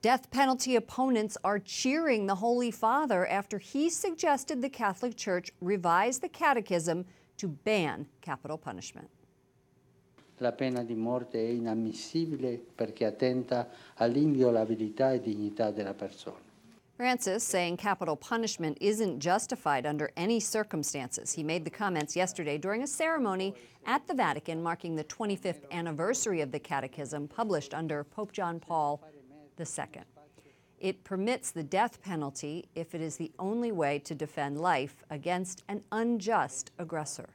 Death penalty opponents are cheering the Holy Father after he suggested the Catholic Church revise the catechism to ban capital punishment. La pena di morte è inammissibile perché attenta all'inviolabilità e dignità della persona. Francis saying capital punishment isn't justified under any circumstances. He made the comments yesterday during a ceremony at the Vatican marking the 25th anniversary of the Catechism published under Pope John Paul II. It permits the death penalty if it is the only way to defend life against an unjust aggressor.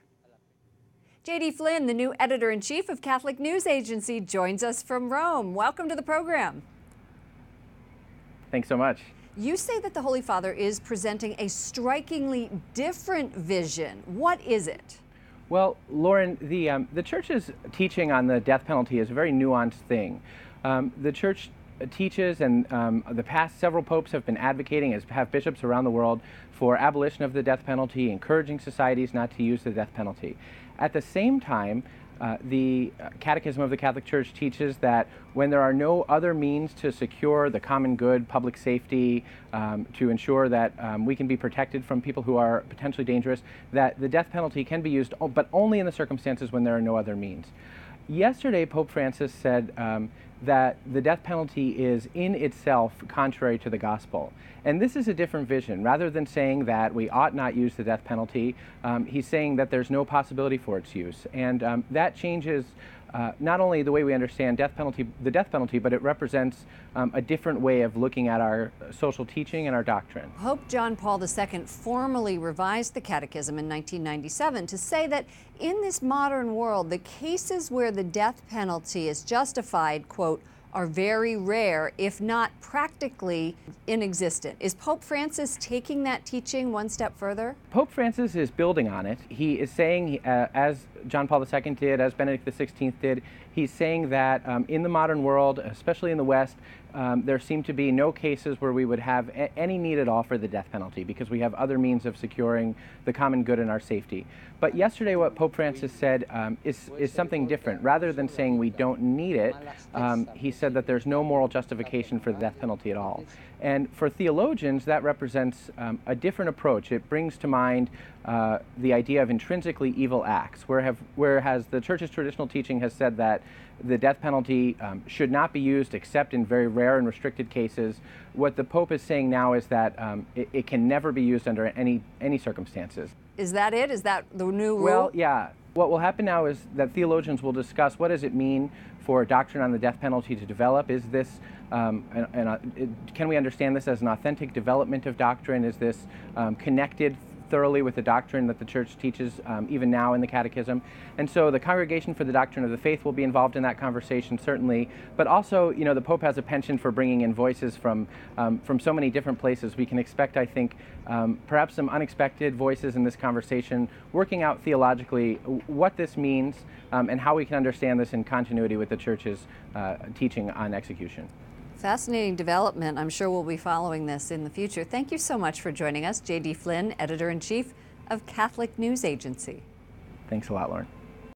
J.D. Flynn, the new editor-in-chief of Catholic News Agency, joins us from Rome. Welcome to the program. Thanks so much. You say that the Holy Father is presenting a strikingly different vision. What is it? Well, Lauren, the Church's teaching on the death penalty is a very nuanced thing. The Church teaches, and the past several popes have been advocating, as have bishops around the world, for abolition of the death penalty, encouraging societies not to use the death penalty. At the same time, the Catechism of the Catholic Church teaches that when there are no other means to secure the common good, public safety, to ensure that we can be protected from people who are potentially dangerous, that the death penalty can be used, but only in the circumstances when there are no other means. Yesterday, Pope Francis said that the death penalty is in itself contrary to the gospel. And this is a different vision. Rather than saying that we ought not use the death penalty, he's saying that there's no possibility for its use. And that changes not only the way we understand the death penalty, but it represents a different way of looking at our social teaching and our doctrine. Pope John Paul II formally revised the Catechism in 1997 to say that in this modern world, the cases where the death penalty is justified, quote, are very rare, if not practically inexistent. Is Pope Francis taking that teaching one step further? Pope Francis is building on it. He is saying, as John Paul II did, as Benedict XVI did, he's saying that in the modern world, especially in the West, there seem to be no cases where we would have any need at all for the death penalty because we have other means of securing the common good and our safety. But yesterday what Pope Francis said is something different. Rather than saying we don't need it, he said that there's no moral justification for the death penalty at all. And for theologians, that represents a different approach. It brings to mind the idea of intrinsically evil acts, whereas the Church's traditional teaching has said that the death penalty should not be used except in very rare and restricted cases. What the Pope is saying now is that it can never be used under any circumstances. Is that it? Is that the new rule? Well, yeah. What will happen now is that theologians will discuss what does it mean for doctrine on the death penalty to develop. Is this, can we understand this as an authentic development of doctrine? Is this connected thoroughly with the doctrine that the Church teaches even now in the Catechism? And so the Congregation for the Doctrine of the Faith will be involved in that conversation, certainly, but also, you know, the Pope has a penchant for bringing in voices from so many different places. We can expect, I think, perhaps some unexpected voices in this conversation, working out theologically what this means and how we can understand this in continuity with the Church's teaching on execution. Fascinating development. I'm sure we'll be following this in the future. Thank you so much for joining us. J.D. Flynn, Editor-in-Chief of Catholic News Agency. Thanks a lot, Lauren.